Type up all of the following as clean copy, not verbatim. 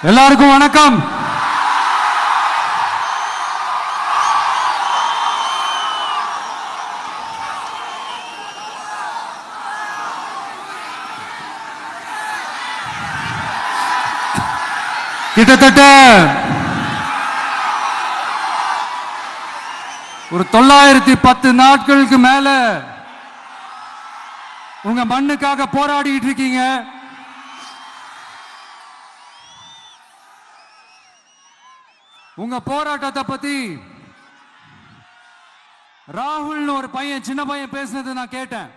எல்லாருக்கும் வணக்கம். கிட்டத்தட்ட ஒரு 910 நாட்களுக்கு மேல உங்க மண்ணுக்காக போராடிட்டு இருக்கீங்க. உங்க போராட்டத்தை பத்தி ராகுல் ஒரு பையன், சின்ன பையன் பேசினது நான் கேட்டேன்.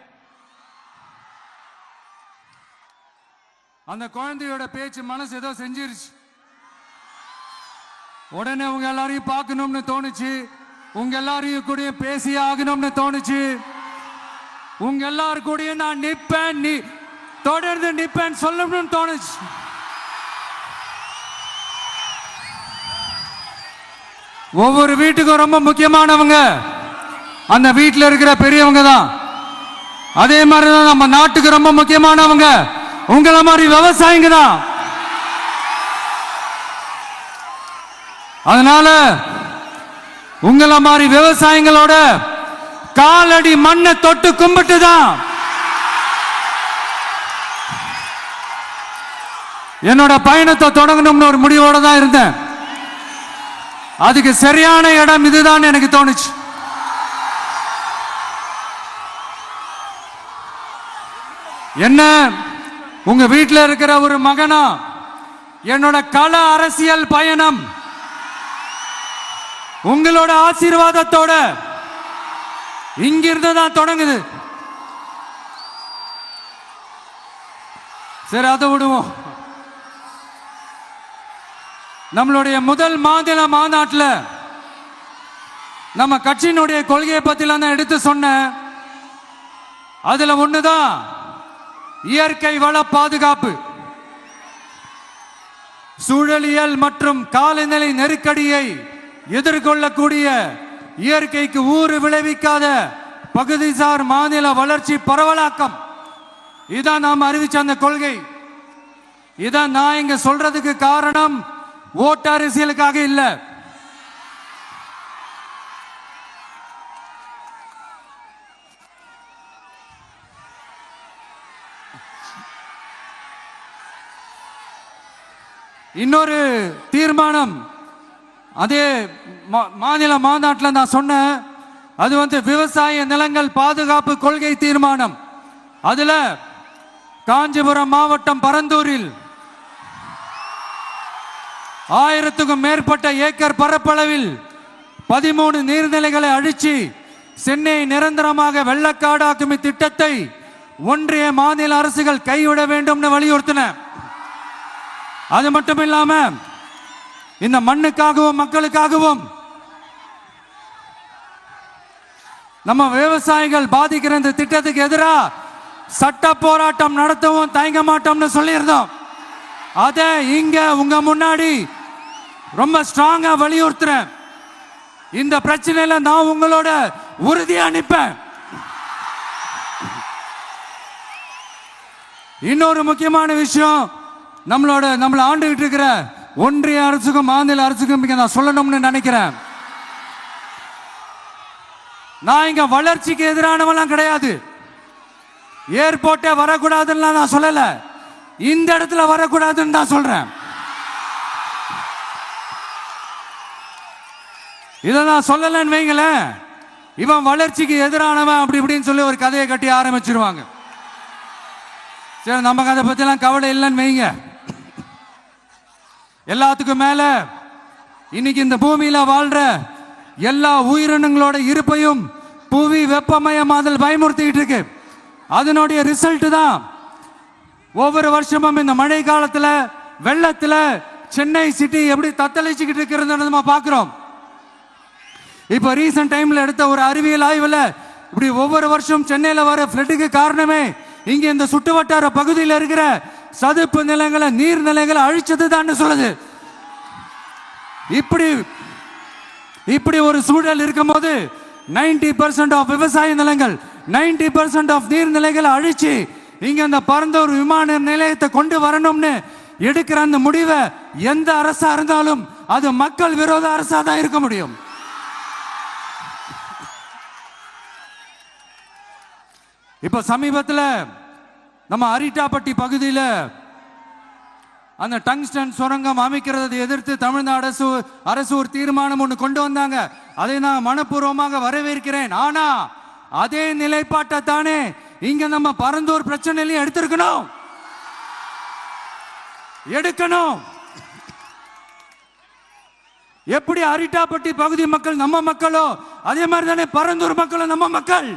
அந்த குழந்தையோட பேச்சு மனசு ஏதோ செஞ்சிருச்சு. உடனே உங்க எல்லாரையும் பார்க்கணும்னு தோணுச்சு, உங்க எல்லாரையும் கூட பேசி ஆகணும்னு தோணுச்சு. உங்க எல்லாரும் கூட நான் நிப்பேன், நீ தொடர்ந்து நிப்பேன் சொல்லணும்னு தோணுச்சு. ஒவ்வொரு வீட்டுக்கும் ரொம்ப முக்கியமானவங்க அந்த வீட்டில் இருக்கிற பெரியவங்க தான். அதே மாதிரிதான் நம்ம நாட்டுக்கு ரொம்ப முக்கியமானவங்க உங்களை மாதிரி விவசாயிங்க தான். அதனால உங்களை மாதிரி விவசாயிகளோட காலடி மண்ணை தொட்டு கும்பிட்டு தான் என்னோட பயணத்தை தொடங்கணும்னு ஒரு முடிவோட தான் இருந்தேன். அதுக்கு சரியான இடம் இதுதான் எனக்கு தோணுச்சு. என்ன, உங்க வீட்டில் இருக்கிற ஒரு மகனா என்னோட கள அரசியல் பயணம் உங்களோட ஆசீர்வாதத்தோட இங்கிருந்து தான் தொடங்குது. சரி, அதை விடுவோம். நம்மளுடைய முதல் மாநில மாநாட்டில் நம்ம கட்சியினுடைய கொள்கையை பத்திலாம் தான் எடுத்து சொன்னேன். அதுல ஒண்ணுதான் இயற்கை வள பாதுகாப்பு. சூழலியல் மற்றும் காலநிலை நெருக்கடியை எதிர்கொள்ளக்கூடிய, இயற்கைக்கு ஊறு விளைவிக்காத பகுதிசார் மாநில வளர்ச்சி பரவலாக்கம். இதான் நாம் அறிவிச்ச அந்த கொள்கை. இதான் நான் இங்க சொல்றதுக்கு காரணம் ஓட்டு அரசியலுக்காக இல்ல. இன்னொரு தீர்மானம் அதே மாநில மாநாட்டில் நான் சொன்னேன். அது விவசாய நிலங்கள் பாதுகாப்பு கொள்கை தீர்மானம். அதுல காஞ்சிபுரம் மாவட்டம் பரந்தூரில் 1000க்கும் மேற்பட்ட ஏக்கர் பரப்பளவில் 13 நீர்நிலைகளை அழிச்சு சென்னையை நிரந்தரமாக வெள்ளக்காடாக்கும் திட்டத்தை ஒன்றிய மாநில அரசுகள் கைவிட வேண்டும் வலியுறுத்தின. அது மட்டும் இல்லாம இந்த மண்ணுக்காகவும் மக்களுக்காகவும் நம்ம விவசாயிகள் பாதிக்கிற இந்த திட்டத்துக்கு எதிராக சட்ட போராட்டம் நடத்தவும் தயங்க மாட்டோம்னு சொல்லியிருந்தோம். அதை இங்க உங்க முன்னாடி ரொம்ப ஸ்ட்ராங்கா வலியுறுத்துறேன். இந்த பிரச்சனையில நான் உங்களோட உறுதியா நிற்பேன். இன்னொரு முக்கியமான விஷயம், நம்மள ஆண்டுகிட்டு இருக்கிற ஒன்றிய அரசுக்கும் மாநில அரசுக்கும் நான் சொல்லணும்னு நினைக்கிறேன். நான் இங்க வளர்ச்சிக்கு எதிரானவெல்லாம் கிடையாது. ஏர்போர்ட்டே வரக்கூடாதுன்னு நான் சொல்லல, இந்த இடத்துல வரக்கூடாதுன்னு தான் சொல்றேன். இதை நான் சொல்லலன்னு வைங்களேன், இவன் வளர்ச்சிக்கு எதிரானவன் அப்படி இப்படின்னு சொல்லி ஒரு கதையை கட்டி ஆரம்பிச்சிருவாங்க. சரி, நமக்கு அதை பத்தி எல்லாம் கவலை இல்லைன்னு வைங்க. எல்லாத்துக்கும் மேல இன்னைக்கு இந்த பூமியில வாழ்ற எல்லா உயிரினங்களோட இருப்பையும் புவி வெப்பமயமாதல் பயமுறுத்திட்டு இருக்கு. அதனுடைய ரிசல்ட் தான் ஒவ்வொரு வருஷமும் இந்த மழை காலத்துல வெள்ளத்துல சென்னை சிட்டி எப்படி தத்தளிச்சுக்கிட்டு இருக்கிறது நம்ம பார்க்கிறோம். இப்ப ரீசன்ட் டைம்ல எடுத்த ஒரு அறிவியல் ஆய்வுல இப்படி ஒவ்வொரு வருஷம் சென்னையில வர ஃப்ளட்டுக்கு காரணமே இங்க இந்த சுற்றுவட்டார பகுதியில் இருக்கிற சதுப்பு நிலங்களை, நீர்நிலைகளை அழிச்சது தான் சொல்லுது. இப்படி ஒரு சூழல் இருக்கும் போது 90% ஆஃப் விவசாய நிலங்கள், 90% ஆஃப் நீர்நிலைகளை அழிச்சு இங்க அந்த பரந்தூர் விமான நிலையத்தை கொண்டு வரணும்னு எடுக்கிற அந்த முடிவை எந்த அரசா இருந்தாலும் அது மக்கள் விரோத அரசா தான் இருக்க முடியும். இப்ப சமீபத்தில் நம்ம அரிட்டாப்பட்டி பகுதியில் அந்த டங்ஸ்டன் சுரங்கம் அமைக்கிறதை எதிர்த்து தமிழ்நாடு அரசு ஒரு தீர்மானம் ஒன்று கொண்டு வந்தாங்க. அதை நான் மனப்பூர்வமாக வரவேற்கிறேன். ஆனா அதே நிலைப்பாட்டை தானே இங்க நம்ம பரந்தூர் பிரச்சனையிலையும் எடுக்கணும். எப்படி அரிட்டாப்பட்டி பகுதி மக்கள் நம்ம மக்களோ அதே மாதிரி தானே பரந்தூர் மக்களும் நம்ம மக்கள்.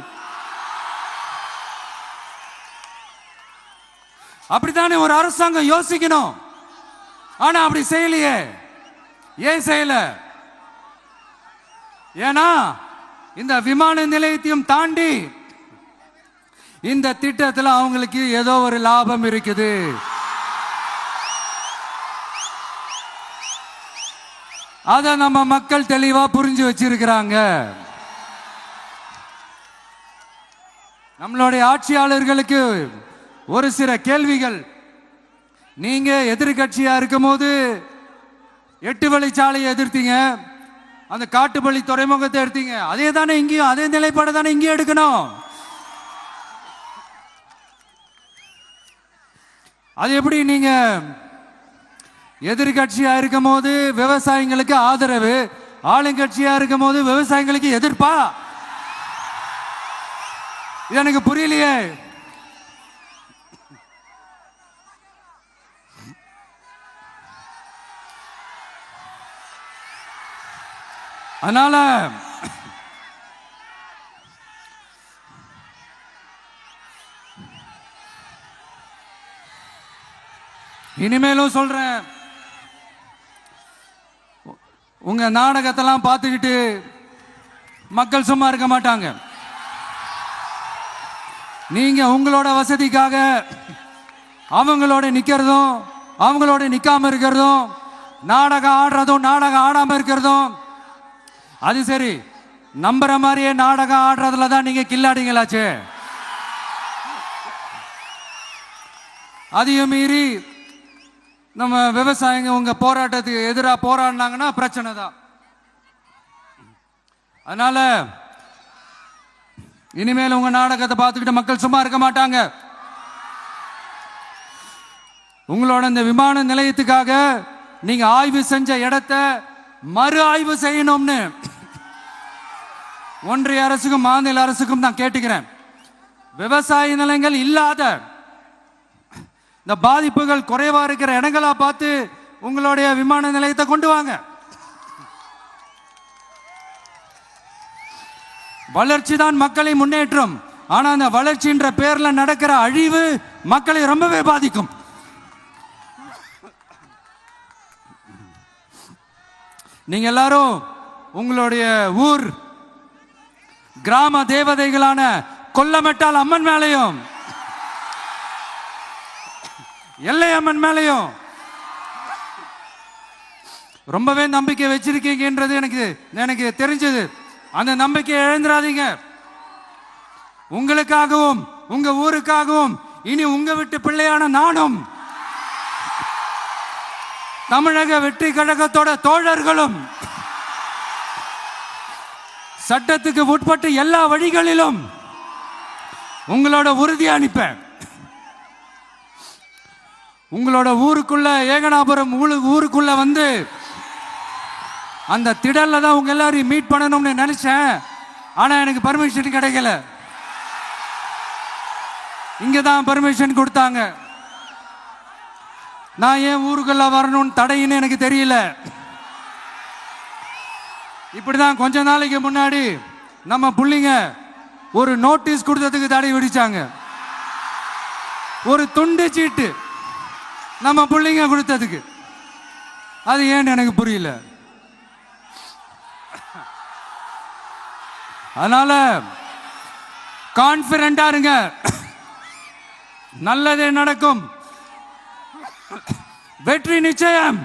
அப்படித்தானே ஒரு அரசாங்கம் யோசிக்கணும். ஆனா அப்படி செய்யலையே. ஏன் செய்யல? ஏன்னா இந்த விமான நிலையத்தையும் தாண்டி இந்த திட்டத்தில் அவங்களுக்கு ஏதோ ஒரு லாபம் இருக்குது. அத நம்ம மக்கள் தெளிவா புரிஞ்சு வச்சிருக்கிறாங்க. நம்மளுடைய ஆட்சியாளர்களுக்கு ஒரு சில கேள்விகள். நீங்க எதிர்கட்சியா இருக்கும் போது 8 வழிச்சாலையை எதிர்த்தீங்க, அந்த காட்டுப்பள்ளி துறைமுகத்தை எடுத்தீங்க. அதே தானே இங்கேயும், அதே நிலைப்பாடு தானே இங்கேயும் எடுக்கணும். அது எப்படி நீங்க எதிர்கட்சியா இருக்கும் போது விவசாயிகளுக்கு ஆதரவு, ஆளுங்கட்சியா இருக்கும் போது விவசாயிகளுக்கு எதிர்ப்பா? இது எனக்கு புரியலையே. அதனால இனிமேலும் சொல்றேன், உங்க நாடகத்தெல்லாம் பார்த்துக்கிட்டு மக்கள் சும்மா இருக்க மாட்டாங்க. நீங்க உங்களோட வசதிக்காக அவங்களோட நிக்கிறதும் அவங்களோட நிக்காம இருக்கிறதும், நாடகம் ஆடுறதும் நாடகம் ஆடாம இருக்கிறதும், அது சரி. நம்புற மாதிரியே நாடகம் ஆடுறதுல தான் நீங்க கில்லாடிங்களாச்சு. அதையும் மீறி நம்ம விவசாயிங்க உங்க போராட்டத்துக்கு எதிராக போராடினாங்கன்னா பிரச்சனை தான். அதனால இனிமேல் உங்க நாடகத்தை பார்த்துக்கிட்டு மக்கள் சும்மா இருக்க மாட்டாங்க. உங்களோட இந்த விமான நிலையத்துக்காக நீங்க ஆய்வு செஞ்ச இடத்தை மறு ஆய்வு செய்யணும்னு ஒன்றிய அரசுக்கும் மாநில அரசுக்கும் நான் கேட்டுக்கிறேன். விவசாய நிலங்கள் இல்லாத இந்த பாதிப்புகள் குறைவா இருக்கிற இடங்களா பார்த்து உங்களுடைய விமான நிலையத்தை கொண்டு வாங்க. வளர்ச்சி தான் மக்களை முன்னேற்றம். ஆனா அந்த வளர்ச்சின்ற பேர்ல நடக்கிற அழிவு மக்களை ரொம்பவே பாதிக்கும். நீங்க எல்லாரும் உங்களுடைய ஊர் கிராம தேவதைகளான கொல்லமெட்டால் அம்மன் மேலையும் எல்லை அம்மன் மேலையும் ரொம்பவே நம்பிக்கை வச்சிருக்கீங்கன்றது எனக்கு தெரிஞ்சது. அந்த நம்பிக்கையை இழந்துடாதீங்க. உங்களுக்காகவும் உங்க ஊருக்காகவும் இனி உங்க வீட்டு பிள்ளையான நானும் தமிழக வெற்றி கழகத்தோட தோழர்களும் சட்டத்துக்கு உட்பட்டு எல்லா வழிகளிலும் உங்களோட உறுதி அனுப்பேன். உங்களோட ஊருக்குள்ள ஏகனாபுரம் ஊருக்குள்ள வந்து அந்த திடல்ல தான் உங்க எல்லாரையும் மீட் பண்ணணும்னு நினைச்சேன். ஆனா எனக்கு பர்மிஷன் கிடைக்கல. இங்கதான் பர்மிஷன் கொடுத்தாங்க. நான் ஏன் ஊருக்குள்ள வரணும்னு தடையின்னு எனக்கு தெரியல. இப்படிதான் கொஞ்ச நாளைக்கு முன்னாடி நம்ம புள்ளிங்க ஒரு நோட்டீஸ் கொடுத்ததுக்கு தடை விதிச்சாங்க. ஒரு துண்டு சீட்டு நம்ம புள்ளிங்க கொடுத்ததுக்கு. அது ஏன்னு எனக்கு புரியல. அதனால கான்பிடண்டா இருங்க, நல்லதே நடக்கும், வெற்றி நிச்சயம்.